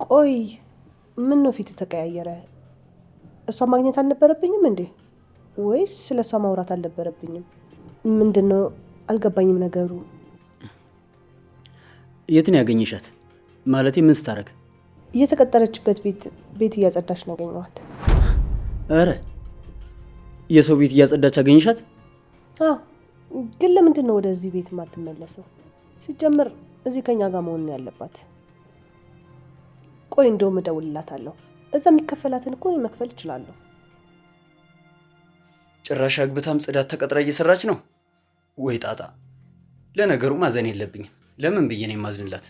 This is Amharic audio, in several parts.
ቆይ ምን ነው ፊት ተቀያየረ? እሷ ማግኘት አልነበረብኝም እንዴ? ወይስ ስለሷ ማውራት አልነበረብኝም? ምንድነው አልገባኝም ነገሩ። የት ነው ያገኘሻት? ማለቴ ምን ስታረግ? እየተቀጠረችበት ቤት እያጸዳች ነው ያገኘኋት። አረ የሰው ቤት እያጸዳች አገኘሻት? ግን ለምንድን ነው ወደዚህ ቤት የማትመለሰው? ሲጀምር እዚህ ከኛ ጋር መሆን ያለባት። ቆይ እንደውም እደውልላታለሁ። እዛ የሚከፈላትን እኮ መክፈል እችላለሁ። ጭራሽ አግብታም ጽዳት ተቀጥራ እየሰራች ነው ወይ ጣጣ። ለነገሩ ማዘን የለብኝም። ለምን ብዬ ነው የማዝንላት?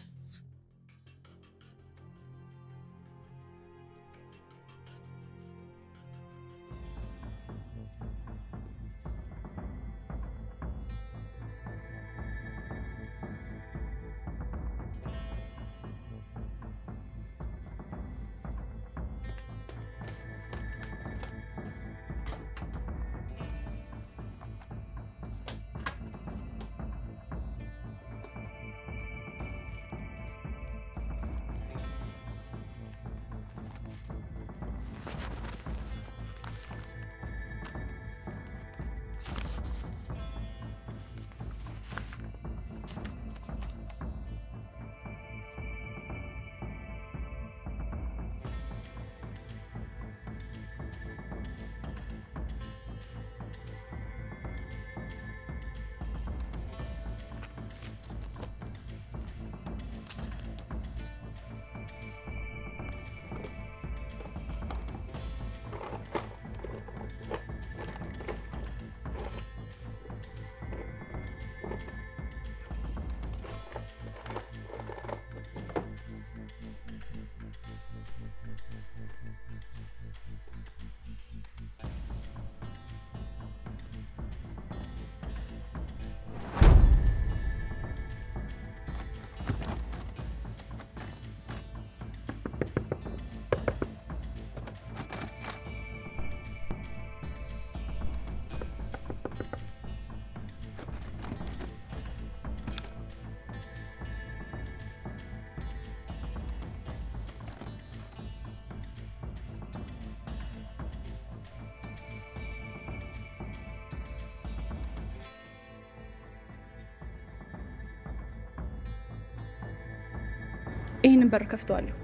ይሄንን በር ከፍተዋለሁ።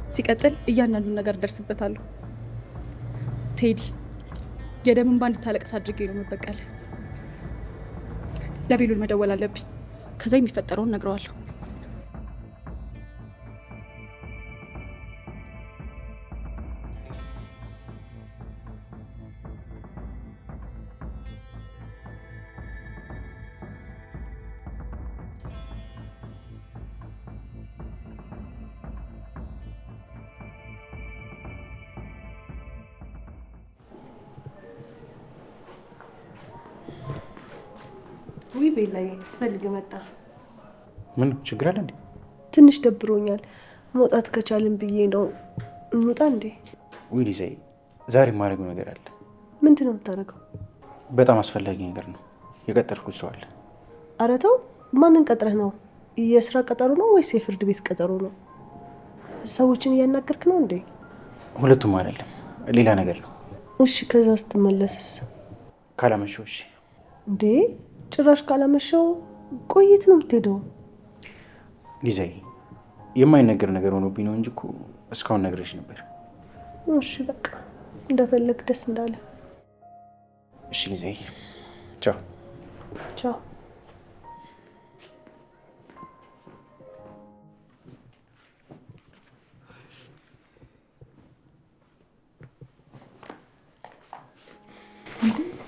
ሲቀጥል እያንዳንዱን ነገር ደርስበታለሁ። ቴዲ የደምን ባንድ ታለቅስ አድርጌ ነው መበቀል። ለቤሉል መደወል አለብኝ። ከዛ የሚፈጠረውን ነግረዋለሁ። ውይ ቤላዬ ስፈልግ መጣ። ምን ችግር አለ እንዴ? ትንሽ ደብሮኛል። መውጣት ከቻልን ብዬ ነው። እንውጣ እንዴ? ውይ ሊዛዬ ዛሬ የማደርገው ነገር አለ። ምንድን ነው የምታደርገው? በጣም አስፈላጊ ነገር ነው። የቀጠርኩት ሰው አለ። ኧረ ተው። ማንን ቀጥረህ ነው? የስራ ቀጠሮ ነው ወይስ የፍርድ ቤት ቀጠሮ ነው? ሰዎችን እያናገርክ ነው እንዴ? ሁለቱም አይደለም፣ ሌላ ነገር ነው። እሺ ከዛ ስትመለስስ? ካላመሸው። እሺ እንዴ ጭራሽ ካላመሸው ቆይት ነው የምትሄደው? ሊዛዬ የማይነገር ነገር ሆኖብኝ ነው እንጂ እኮ እስካሁን ነግሬሽ ነበር። እሺ በቃ እንደፈለግ ደስ እንዳለ። እሺ ሊዛዬ ቻው። ቻው።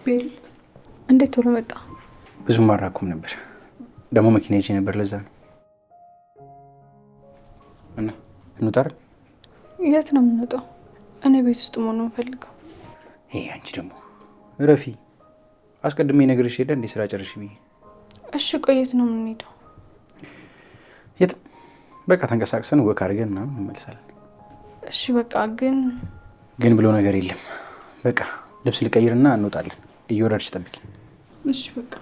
ቤል እንዴት ቶሎ መጣ? ብዙም አራኩም ነበር። ደግሞ መኪና ይዤ ነበር፣ ለዛ ነው። እና እንውጣ አይደል? የት ነው የምንወጣው? እኔ ቤት ውስጥ መሆን ነው የምፈልገው። ይሄ አንቺ ደግሞ እረፊ። አስቀድሜ ነግሬሽ ሄደ እንዴ ስራ ጨርሽ ብዬ። እሺ ቆይ የት ነው የምንሄደው? የት? በቃ ተንቀሳቅሰን ወክ አድርገን ምናምን እንመልሳለን። እሺ በቃ ግን ብሎ ነገር የለም። በቃ ልብስ ልቀይርና እንወጣለን። እየወረድሽ ጠብቂ። እሺ በቃ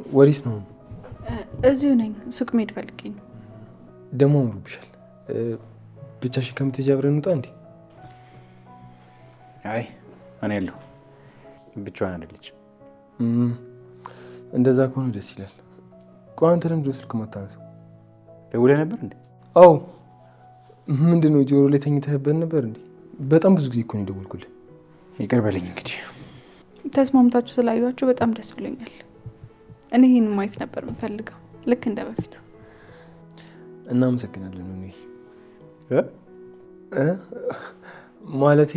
ወዴት ነው? እዚሁ ነኝ። ሱቅ መሄድ ፈልጌ ነው። ደግሞ አምሮብሻል። ብቻሽን ከምትሄጂ አብረን እንውጣ እንዴ? አይ እኔ ያለሁ ብቻዋን አይደለችም። እንደዛ ከሆነ ደስ ይላል። ቆይ አንተ ለምንድን ነው ስልክ ማታነሳው? ደውለህ ነበር እንዴ? አዎ። ምንድን ነው ጆሮ ላይ ተኝተህበት ነበር እንዴ? በጣም ብዙ ጊዜ እኮ ነው የደወልኩልህ። ይቅር በለኝ እንግዲህ። ተስማምታችሁ ስላዩዋችሁ በጣም ደስ ብሎኛል። እኔ ይህን ማየት ነበር የምፈልገው ልክ እንደ በፊቱ። እናመሰግናለን። ማለቴ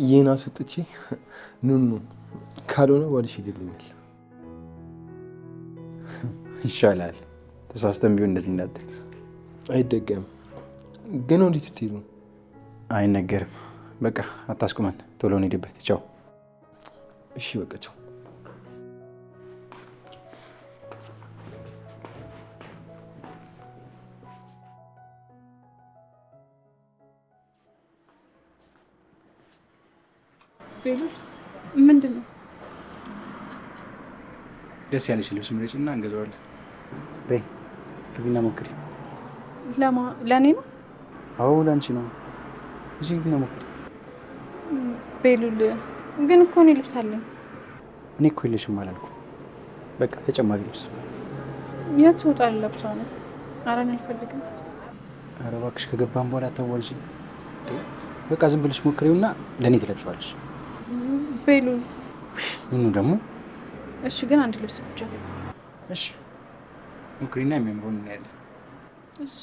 ይህን አስወጥቼ ኑኑ ካልሆነ ባልሽ ይገድለኛል። ይሻላል። ተሳስተን ቢሆን እንደዚህ እንዳትል። አይደገም። ግን ወዴት ትሄዱ? አይነገርም። በቃ አታስቁመን፣ ቶሎ እንሂድበት። ቻው። እሺ በቃ ቻው። ቤሉል ምንድን ነው? ደስ ያለሽ ልብስ ምረጭና እንገዛዋለን። በይ ግቢና ሞክሪ። ለእኔ ነው? አዎ ለአንቺ ነው። እዚህ ግቢና ሞክሪ። ቤሉል ግን እኮ እኔ ልብስ አለኝ። እኔ እኮ የለሽም አላልኩም። በቃ ተጨማሪ ልብስ። የት ትወጣለህ? ለብሷ ነው። ኧረ እኔ አልፈልግም። ኧረ እባክሽ ከገባን በኋላ አታዋልጂ። በቃ ዝም ብለሽ ሞክሪውና ለእኔ ትለብሷለሽ። ቤሉል ኑኑ ደግሞ እሺ፣ ግን አንድ ልብስ ብቻ። እሺ ሞክሪና የሚያምረውን እናያለን። እሺ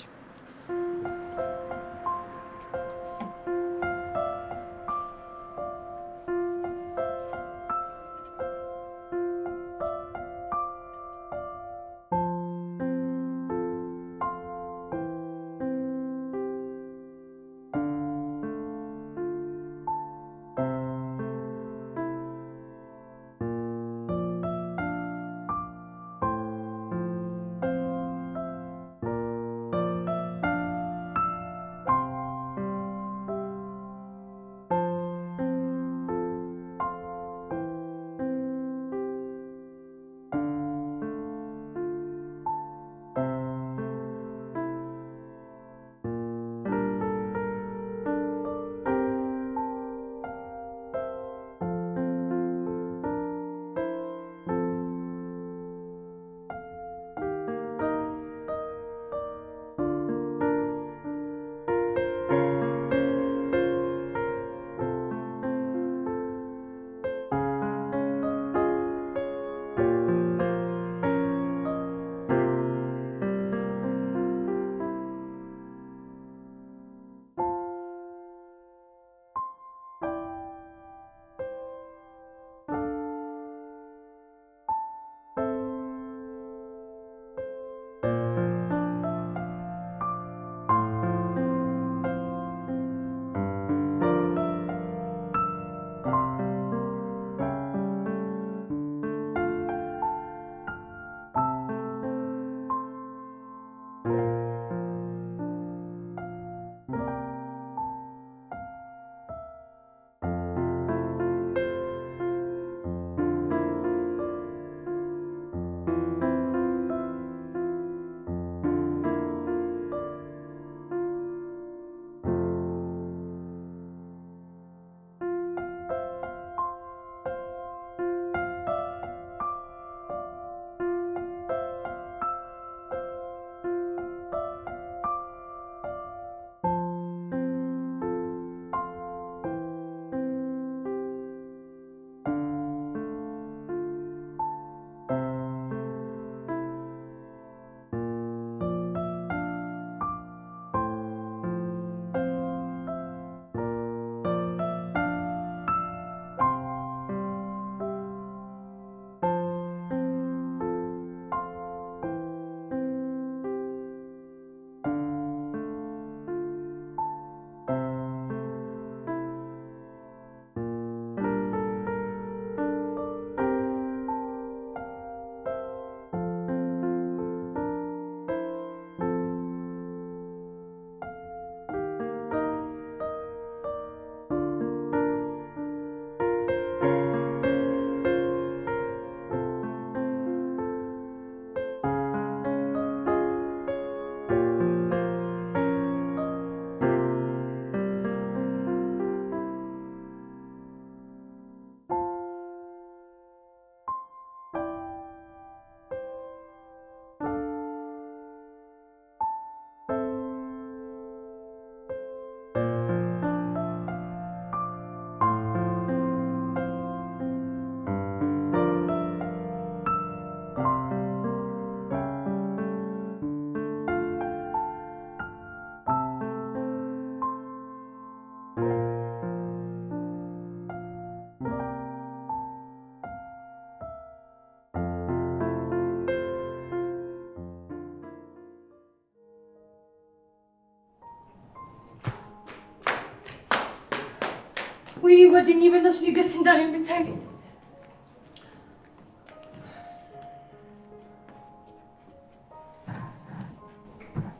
ወይኔ ጓደኛዬ በእነሱ ደስ እንዳለኝ ብታይ።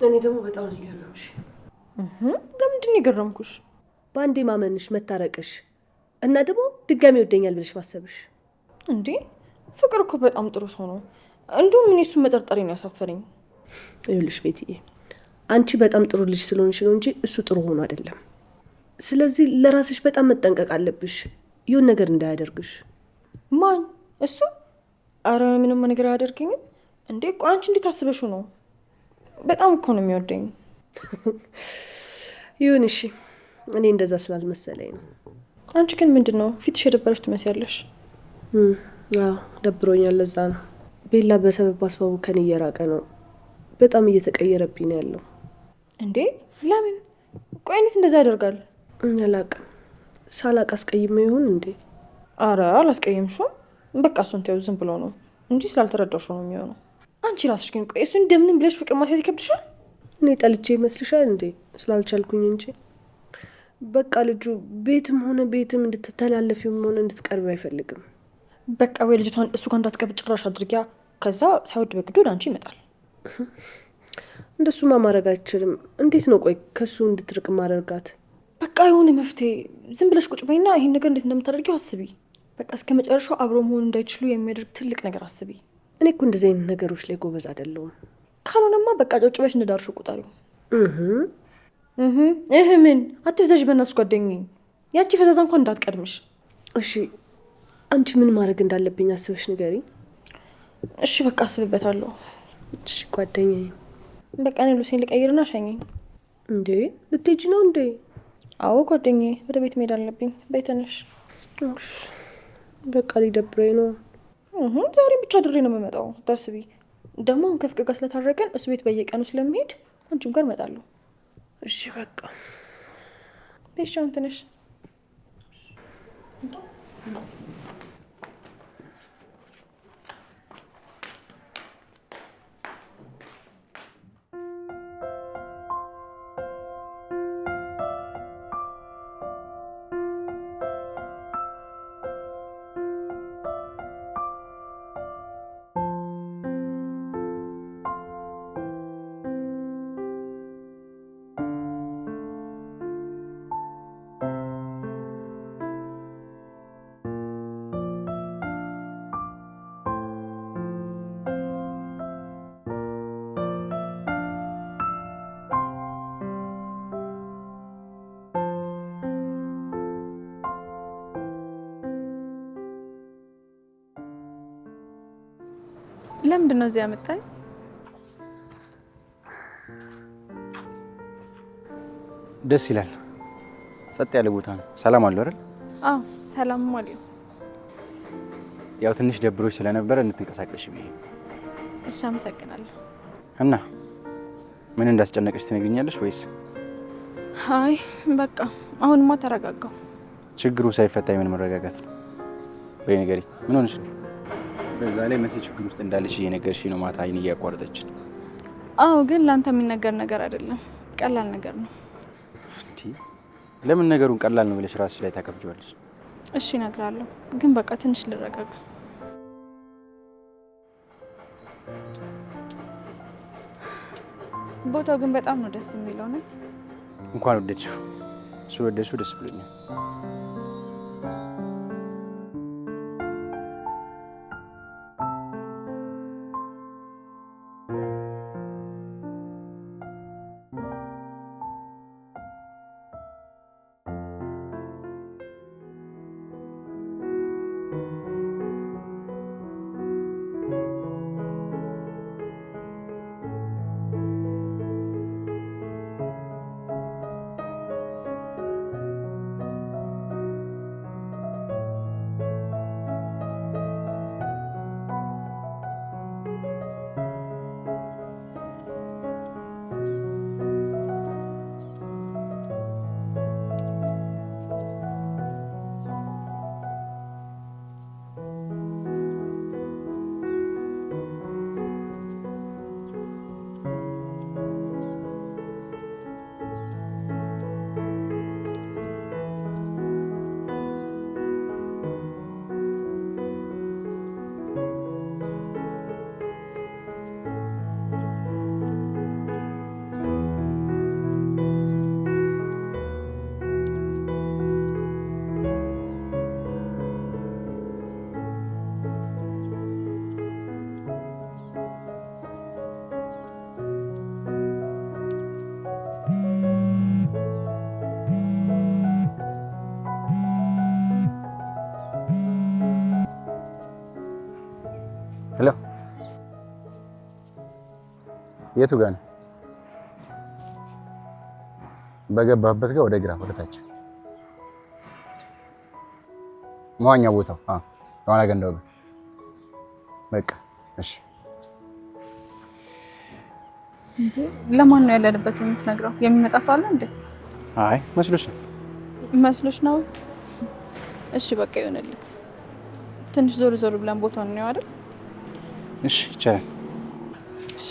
እኔ ደግሞ በጣም ነው የገረምሽ። ለምንድን ነው የገረምኩሽ? በአንዴ ማመንሽ፣ መታረቅሽ እና ደግሞ ድጋሚ ይወደኛል ብለሽ ማሰብሽ። እንዴ ፍቅር እኮ በጣም ጥሩ ሰው ነው። እንዲሁም እኔ እሱን መጠርጠሬ ነው ያሳፈረኝ። ይኸውልሽ ቤትዬ፣ አንቺ በጣም ጥሩ ልጅ ስለሆንሽ ነው እንጂ እሱ ጥሩ ሆኖ አይደለም። ስለዚህ ለራስሽ በጣም መጠንቀቅ አለብሽ፣ ይሁን ነገር እንዳያደርግሽ። ማን? እሱ? አረ ምንም ነገር አያደርገኝም። እንዴ ቆይ አንቺ እንዴት አስበሽው ነው? በጣም እኮ ነው የሚወደኝ። ይሁን እሺ፣ እኔ እንደዛ ስላልመሰለኝ ነው። አንቺ ግን ምንድን ነው ፊትሽ የደበረሽ ትመስያለሽ። አዎ ደብሮኛል። ለዛ ነው ቤላ በሰበብ አስባቡ ከኔ እየራቀ ነው። በጣም እየተቀየረብኝ ነው ያለው። እንዴ ለምን? ቆይ እንዴት እንደዛ ያደርጋል? አላቅም። ሳላቅ አስቀይመው ይሁን እንዴ? አረ አላስቀየምሽም። በቃ እሱን ተይው፣ ዝም ብሎ ነው እንጂ ስላልተረዳሽው ነው የሚሆነው። አንቺ ራስሽ ግን ቆይ እሱ እንደምንም ብለሽ ፍቅር ማስያዝ ይከብድሻል። እኔ ጠልቼ ይመስልሻል እንዴ? ስላልቻልኩኝ እንጂ በቃ ልጁ ቤትም ሆነ ቤትም እንድትተላለፊውም ሆነ እንድትቀርብ አይፈልግም። በቃ ወይ ልጅቷን እሱ ጋር እንዳትቀርብ ጭራሽ አድርጊያ። ከዛ ሳይወድ በግዱ ወደ አንቺ ይመጣል። እንደሱማ ማድረግ አይችልም። እንዴት ነው ቆይ ከሱ እንድትርቅ ማደርጋት? በቃ የሆነ መፍትሄ። ዝም ብለሽ ቁጭ በይና ይሄን ነገር እንዴት እንደምታደርጊው አስቢ። በቃ እስከ መጨረሻው አብሮ መሆን እንዳይችሉ የሚያደርግ ትልቅ ነገር አስቢ። እኔ እኮ እንደዚህ አይነት ነገሮች ላይ ጎበዝ አይደለሁም። ካልሆነማ በቃ ጨብጭበሽ እንዳርሽው ቁጠሪው። ምን አትፍዘሽ በእናትሽ ጓደኛዬ። ያቺ ፈዛዛ እንኳን እንዳትቀድምሽ እሺ። አንቺ ምን ማድረግ እንዳለብኝ አስበሽ ንገሪኝ። እሺ በቃ አስብበታለሁ። እሺ ጓደኛዬ። በቃ እኔ ልብሴን ልቀይርና ሸኘኝ። እንዴ ልትሄጂ ነው እንዴ? አዎ ጓደኛዬ፣ ወደ ቤት መሄድ አለብኝ። በይ ተነሽ። በቃ ሊደብረኝ ነው። ዛሬ ብቻ ድሬ ነው የምመጣው። አታስቢ። ደግሞ አሁን ከፍቅር ጋር ስለታረቀን እሱ ቤት በየቀኑ ስለሚሄድ አንቺም ጋር እመጣለሁ። እሺ በቃ ቤት ሻውን ተነሽ። ለምንድን ነው እዚህ ያመጣኝ? ደስ ይላል። ጸጥ ያለ ቦታ ነው። ሰላም አለው አይደል? አዎ ሰላም አለው። ያው ትንሽ ደብሮች ስለነበረ እንድትንቀሳቀሽ ብዬ። እሺ አመሰግናለሁ። እና ምን እንዳስጨነቀሽ ትነግሪኛለሽ ወይስ? አይ በቃ አሁንማ ተረጋጋው። ችግሩ ሳይፈታ ምን መረጋጋት ነው? በይ ንገሪኝ፣ ምን ሆነሽ ነው? በዛ ላይ መሲ ችግር ውስጥ እንዳለች እየነገርሽ ነው። ማታ አይን እያቋረጠች። አዎ ግን ላንተ የሚነገር ነገር አይደለም፣ ቀላል ነገር ነው። እንዴ ለምን ነገሩን ቀላል ነው ብለሽ ራስሽ ላይ ታከብጂዋለሽ? እሺ እነግራለሁ፣ ግን በቃ ትንሽ ልረጋጋ። ቦታው ግን በጣም ነው ደስ የሚለው። እውነት እንኳን ወደድሽው። ስለወደድሽው ደስ ብሎኛል። የቱ ጋር ነው? በገባህበት ጋር ወደ ግራ ወደ ታች መዋኛ ቦታው የዋና ገንዳው ጋር በቃ እሺ። እንዴ ለማን ነው ያለንበት የምትነግረው? የሚመጣ ሰው አለ እንዴ? አይ መስሎሽ ነው? መስሎሽ ነው? እሺ በቃ ይሆንልክ። ትንሽ ዞር ዞር ብለን ቦታውን ነው አይደል? እሺ ይቻላል። እሺ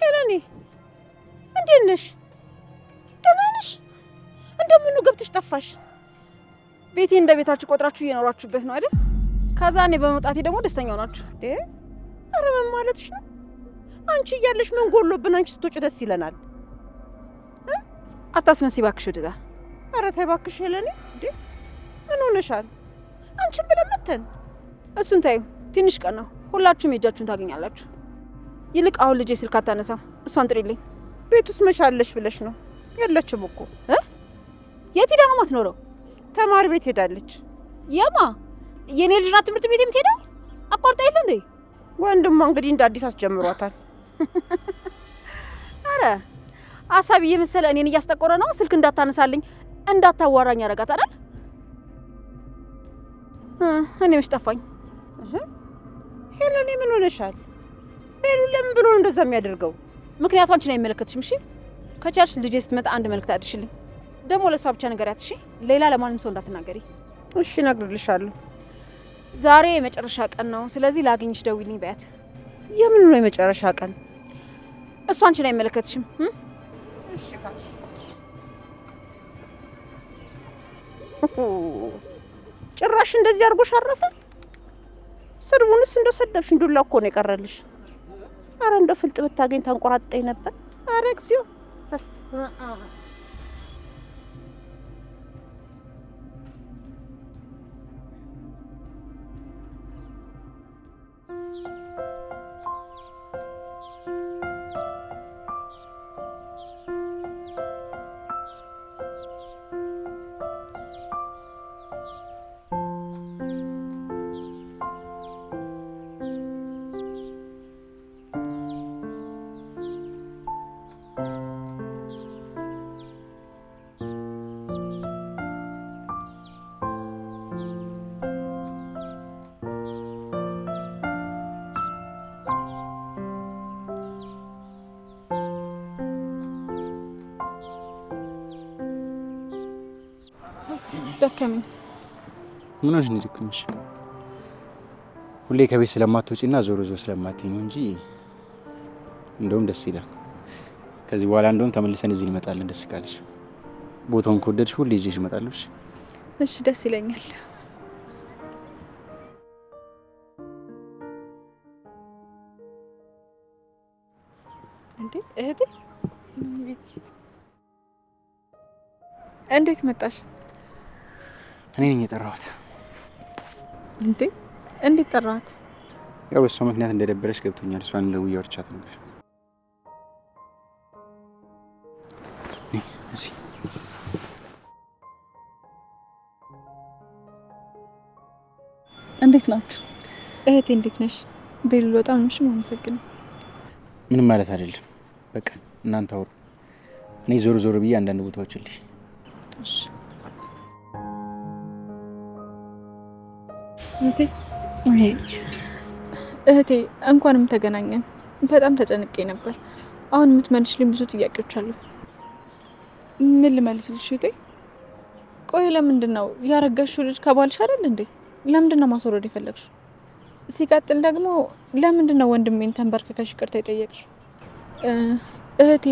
ሄለኒ እንዴት ነሽ? ደህና ነሽ? እንደምኑ ገብተሽ ጠፋሽ? ቤቴ እንደ ቤታችሁ ቆጥራችሁ እየኖራችሁበት ነው አይደል? ከዛ እኔ በመውጣቴ ደግሞ ደስተኛ ሆናችሁ። ኧረ ምን ማለትሽ ነው? አንቺ እያለሽ ምን ጎሎብን? አንቺ ስትወጪ ደስ ይለናል። አታስመሲ እባክሽ ወደዛ። ኧረ ተይ እባክሽ ሄለኒ። ምን ሆነሻል? አንቺን ብለን መተን እሱን ታዩ። ትንሽ ቀን ነው፣ ሁላችሁም የእጃችሁን ታገኛላችሁ። ይልቅ አሁን ልጄ ስልክ አታነሳም፣ እሷን ጥሪልኝ። ቤት ውስጥ መቻለሽ ብለሽ ነው? የለችም እኮ። የት ሄዳ ነው የማትኖረው? ተማሪ ቤት ሄዳለች። የማ የኔ ልጅ ናት ትምህርት ቤት የምትሄደው? አቋርጣ የለ እንዴ? ወንድሟ እንግዲህ እንደ አዲስ አስጀምሯታል። አረ አሳብ እየመሰለ እኔን እያስጠቆረ ነው። ስልክ እንዳታነሳልኝ እንዳታዋራኝ ያረጋት አይደል? እኔ መች ጠፋኝ። ሄለኒ ምን ሆነሻል? ቤሉ ለምን ብሎ ነው እንደዛ የሚያደርገው? ምክንያቱ አንቺን አይመለከትሽም። እሺ ከቻልሽ ልጄ ስትመጣ አንድ መልእክት አድርሽልኝ። ደግሞ ለሷ ብቻ ንገሪያት እሺ? ሌላ ለማንም ሰው እንዳትናገሪ እሺ? እነግርልሻለሁ። ዛሬ የመጨረሻ ቀን ነው፣ ስለዚህ ላግኝሽ ደውይልኝ በያት። የምን ነው የመጨረሻ ቀን? እሷ አንቺን አይመለከትሽም። እሺ ካልሽ ጭራሽ እንደዚህ አድርጎሽ አረፈ። ስድቡንስ እንደሰደብሽ ዱላ እኮ ነው የቀረልሽ። አረ እንደ ፍልጥ ብታገኝ ታንቆራጠኝ ነበር። አረ እግዚኦ ደከመኝ። ምን ሆነሽ ነው የደከመሽ? ሁሌ ከቤት ስለማትወጪና ዞር ዞር ስለማትይ ነው እንጂ እንደውም ደስ ይላል። ከዚህ በኋላ እንደውም ተመልሰን እዚህ እንመጣለን። ደስ ካለሽ ቦታውን ከወደድሽ ሁሌ ይዤሽ እመጣለሁ። እሺ ደስ ይለኛል። እንዴ እህቴ እንዴት መጣሽ? እኔ ነኝ የጠራኋት። እንዴ እንዴት ጠራሃት? ያው በሷ ምክንያት እንደደበረሽ ገብቶኛል። እሷን ደውዬ አውርቻት ነበር። እሺ እንዴት ናችሁ? እህቴ እንዴት ነሽ? ቤሉ በጣም ነው የማመሰግነው። ምንም ማለት አይደለም። በቃ እናንተ አውሩ። እኔ ዞር ዞር ብዬ አንዳንድ ቦታዎች ልሽ። እሺ እህቴ እንኳንም ተገናኘን። በጣም ተጨንቄ ነበር። አሁን የምትመልሽልኝ ብዙ ጥያቄዎች አሉ። ምን ልመልስልሽ እህቴ? ቆይ ለምንድን ነው ያረገሽው ልጅ ከባልሽ አይደል እንዴ? ለምንድን ነው ማስወረድ የፈለግሽው? ሲቀጥል ደግሞ ለምንድን ነው ወንድሜን ተንበርክከሽ ይቅርታ የጠየቅሽው? እህቴ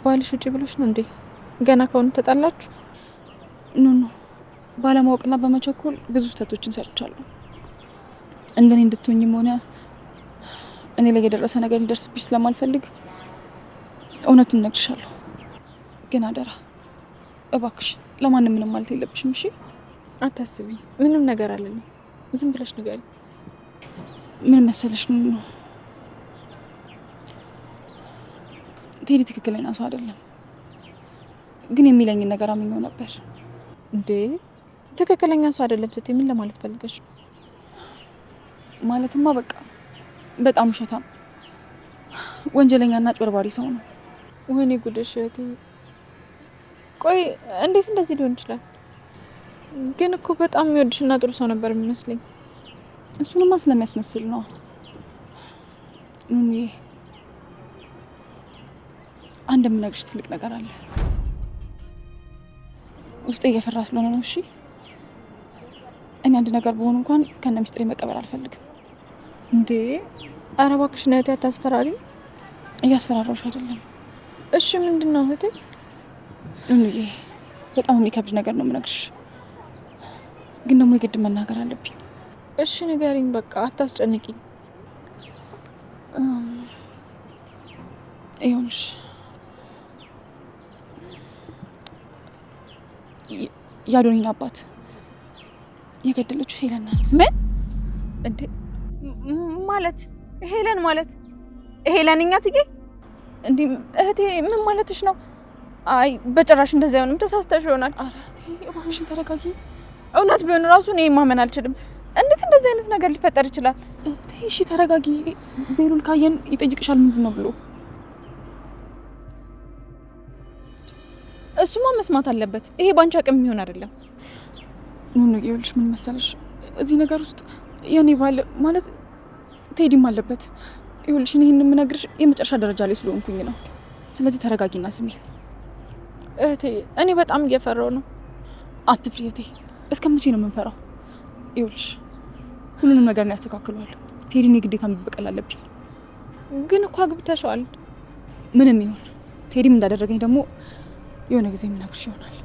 ባልሽ ውጪ ብሎሽ ነው እንዴ? ገና ከሆነ ተጣላችሁ? ኖ ባለማወቅና በመቸኮል ብዙ ስህተቶችን ሰርቻለሁ። እንደኔ እንድትሆኝም ሆነ እኔ ላይ የደረሰ ነገር ሊደርስብሽ ስለማልፈልግ እውነቱን እነግርሻለሁ። ግን አደራ እባክሽ ለማንም ምንም ማለት የለብሽም እሺ? አታስቢ፣ ምንም ነገር አለልኝ። ዝም ብለሽ ንገሪ። ምን መሰለሽ ነው ቴዲ ትክክለኛ ሰው አይደለም፣ ግን የሚለኝን ነገር አምኜው ነበር። እንዴ ትክክለኛ ሰው አይደለም ስትይ ምን ለማለት ፈልገሽ? ማለትማ በቃ በጣም ውሸታም፣ ወንጀለኛና አጭበርባሪ ሰው ነው። ወይኔ ጉድሽ እህቴ። ቆይ እንዴት እንደዚህ ሊሆን ይችላል? ግን እኮ በጣም የሚወድሽና ጥሩ ሰው ነበር የሚመስለኝ። እሱንማ ስለሚያስመስል ነው። ኑኑዬ አንድ የምነግርሽ ትልቅ ነገር አለ። ውስጤ እየፈራ ስለሆነ ነው። እሺ እኔ አንድ ነገር በሆኑ እንኳን ከነ ሚስጥሬ መቀበል አልፈልግም። እንዴ ኧረ እባክሽ እህቴ አታስፈራሪ። እያስፈራራሁሽ አይደለም። እሺ ምንድን ነው እህቴ? ኑኑዬ በጣም የሚከብድ ነገር ነው የምነግርሽ፣ ግን ደግሞ የግድ መናገር አለብኝ። እሺ ንገሪኝ፣ በቃ አታስጨንቂኝ። ይኸውልሽ የአዶኒን አባት የገደለችው ሄለን ናት። ምን እንዴ? ማለት ሄለን ማለት ሄለን እኛ ትዬ እንዴ እህቴ ምን ማለትሽ ነው? አይ በጭራሽ እንደዚህ አይሆንም፣ ተሳስተሽ ይሆናል። ኧረ እህቴ እባክሽን ተረጋጊ። እውነት ቢሆን ራሱ እኔ ማመን አልችልም። እንዴት እንደዚህ አይነት ነገር ሊፈጠር ይችላል? እህቴ እሺ ተረጋጊ። ቤሉል ካየን ይጠይቅሻል ምንድን ነው ብሎ። እሱማ መስማት አለበት። ይሄ ባንቺ አቅም የሚሆን አይደለም። ኑኑ ይኸውልሽ ምን መሰለሽ፣ እዚህ ነገር ውስጥ የኔ ባል ማለት ቴዲም አለበት። ይኸውልሽ እኔ ይሄን የምነግርሽ የመጨረሻ ደረጃ ላይ ስለሆንኩኝ ነው። ስለዚህ ተረጋጊና ስሚ። እህቴ እኔ በጣም እየፈራሁ ነው። አትፍሪ እህቴ። እስከ መቼ ነው የምንፈራው? ይኸውልሽ ሁሉንም ነገር ነው ያስተካክለዋል። ቴዲን የግዴታ መበቀል አለብኝ። ግን እኮ አግብተሽዋል። ምንም ይሁን ቴዲም እንዳደረገኝ ደግሞ የሆነ ጊዜ የምነግርሽ ይሆናል።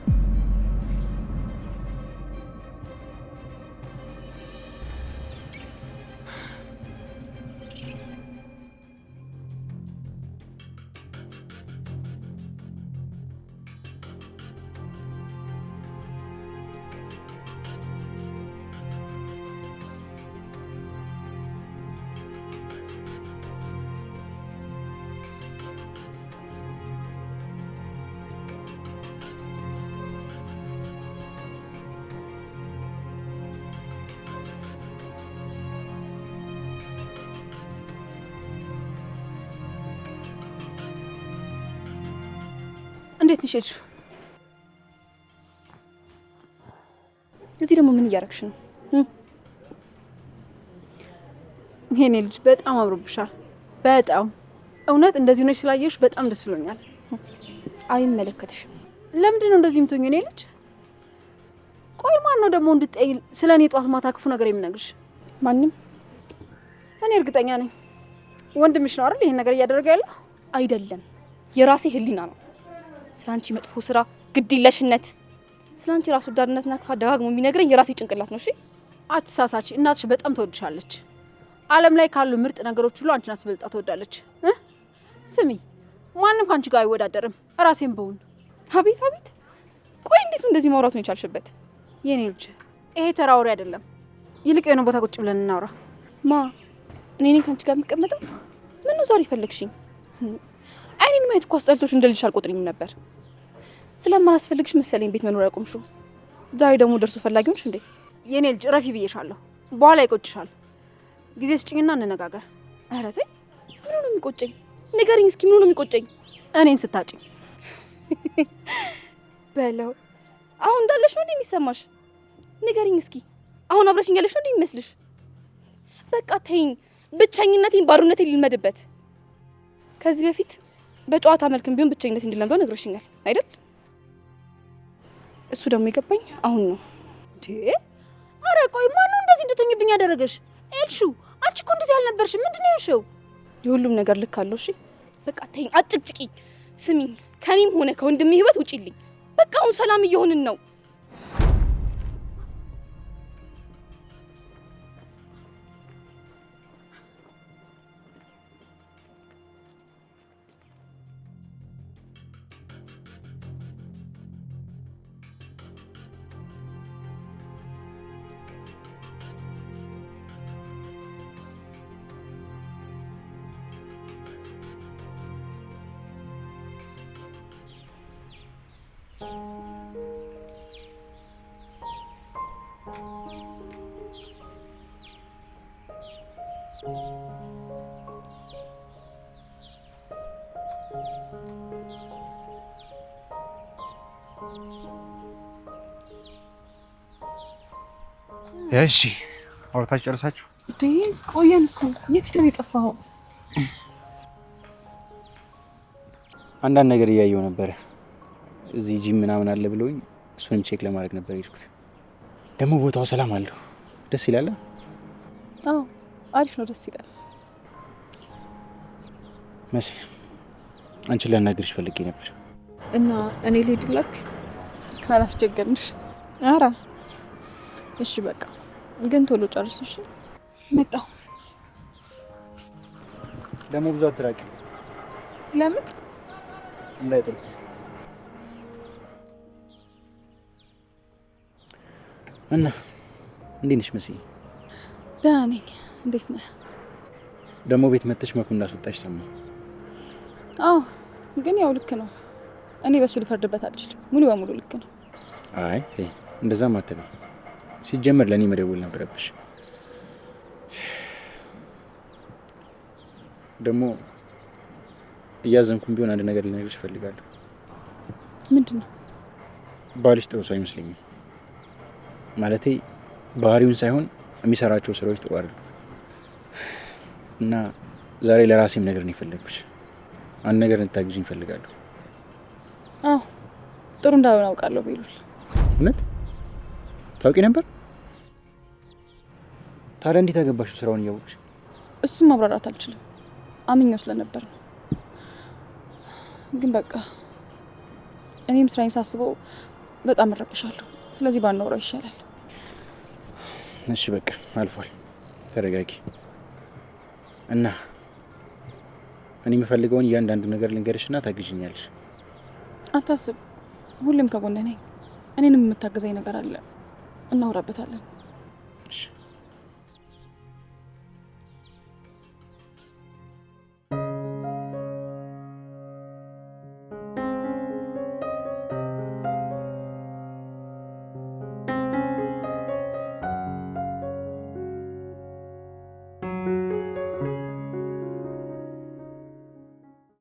እንዴት ነሽ? እዚህ ደግሞ ምን እያደረግሽ ነው? የኔ ልጅ በጣም አምሮብሻል። በጣም እውነት እንደዚህ ሆነሽ ስላየሽ በጣም ደስ ብሎኛል። አይመለከትሽም። ለምንድን ነው እንደዚህ የምትሆኚ? የኔ ልጅ ቆይ ማን ነው ደግሞ እንድትጠይ ስለኔ ጧት ማታ ክፉ ነገር የሚነግርሽ? ማንም። እኔ እርግጠኛ ነኝ ወንድምሽ ነው አይደል ይሄን ነገር እያደረገ ያለው? አይደለም፣ የራሴ ህሊና ነው። ስላንቺ መጥፎ ስራ፣ ግድየለሽነት፣ ስላንቺ ራስ ወዳድነትና ክፋት ደጋግሞ የሚነግረኝ የራሴ ጭንቅላት ነው። እሺ አትሳሳች። እናትሽ በጣም ትወድሻለች። ዓለም ላይ ካሉ ምርጥ ነገሮች ሁሉ አንቺን አስበልጣ ትወዳለች። ስሚ ማንም ካንቺ ጋር አይወዳደርም። ራሴን በውን። አቤት አቤት! ቆይ እንዴት ነው እንደዚህ ማውራት ነው የቻልሽበት? የኔ ልጅ ይሄ ተራ ወሬ አይደለም። ይልቅ የሆነ ቦታ ቁጭ ብለን እናውራ። ማ እኔ ነኝ ካንቺ ጋር የምቀመጠው? ምን ነው ዛሬ ፈለግሽኝ? አይኔን ማየት እኮ አስጠልቶሽ እንደ ልጅ አልቆጥሪኝም ነበር። ስለማላስፈልግሽ መሰለኝ ቤት መኖር ያቆምሽው። ዛሬ ደግሞ ደርሶ ፈላጊ ሆንሽ እንዴ? የኔ ልጅ ረፊ ብዬሻለሁ። በኋላ ይቆጭሻል። ጊዜ ስጭኝና እንነጋገር። ኧረ ተይ። ምን ነው የሚቆጨኝ? ንገሪኝ እስኪ ምን ነው የሚቆጨኝ? እኔን ስታጭኝ በለው። አሁን እንዳለሽ ነው የሚሰማሽ? ንገሪኝ እስኪ አሁን አብረሽኝ ያለሽ ነው የሚመስልሽ? በቃ ተይኝ። ብቸኝነቴን ባሩነቴን ልልመድበት። ከዚህ በፊት በጨዋታ መልክም ቢሆን ብቸኝነት እንድለምደው ነግረሽኛል አይደል? እሱ ደግሞ የገባኝ አሁን ነው። እንዴ ኧረ ቆይ ማነው እንደዚህ እንድትሆኝብኝ ያደረገሽ? ኤልሹ አንቺ እኮ እንደዚህ አልነበርሽም። ምንድነው ያልሽው? የሁሉም ነገር ልክ አለው። እሺ በቃ ተይኝ፣ አጭቅጭቂኝ። ስሚኝ፣ ከኔም ሆነ ከወንድሜ ህይወት ውጪልኝ። በቃ አሁን ሰላም እየሆንን ነው። እሺ አውርታችሁ ጨርሳችሁ? ቆየን እኮ። የት ሄደን የጠፋኸው? አንዳንድ ነገር እያየሁ ነበረ። እዚህ ጂም ምናምን አለ ብለውኝ እሱንም ቼክ ለማድረግ ነበር የሄድኩት። ደግሞ ቦታው ሰላም አለው፣ ደስ ይላል። አዎ አሪፍ ነው፣ ደስ ይላል። መሲ አንቺን ላናግርሽ ፈልጌ ነበር። እና እኔ ልሄድላችሁ ካላስቸገርንሽ? ኧረ እሺ በቃ ግን ቶሎ ጨርሱ። እሺ መጣሁ። ደግሞ ብዙ አትራቂ። ለምን? እንዳይጠልሽ። እና እንዴት ነሽ መሲ? ደህና ነኝ። እንዴት ነህ? ደግሞ ቤት መጥተሽ መኩ እንዳስወጣሽ ሰማሁ። አዎ ግን ያው ልክ ነው። እኔ በሱ ልፈርድበት አልችልም። ሙሉ በሙሉ ልክ ነው። አይ ተይ፣ እንደዛም አትበይ። ሲጀመር ለእኔ መደወል ነበረብሽ። ደግሞ እያዘንኩም ቢሆን አንድ ነገር ልነግርሽ እፈልጋለሁ። ምንድን ነው? ባልሽ ጥሩ ሰው አይመስለኝም። ማለቴ ባህሪውን ሳይሆን የሚሰራቸው ስራዎች ጥሩ አይደሉም። እና ዛሬ ለራሴም ነገር ነው የፈለግኩሽ። አንድ ነገር እንድታግዥኝ እፈልጋለሁ። አዎ ጥሩ እንዳልሆነ አውቃለሁ ቤሉል። እውነት ታውቂ ነበር? ታዲያ እንዴት አገባሽው ስራውን እያወቅሽ? እሱም ማብራራት አልችልም፣ አምኜው ስለነበር ነው። ግን በቃ እኔም ስራዬን ሳስበው በጣም እረብሻለሁ። ስለዚህ ባናወራው ይሻላል። እሺ በቃ አልፏል፣ ተረጋጊ። እና እኔ የምፈልገውን እያንዳንዱ ነገር ልንገርሽና ታግዥኛለሽ። አታስብ፣ ሁሌም ከጎንህ ነኝ። እኔንም የምታገዘኝ ነገር አለ፣ እናወራበታለን። እሺ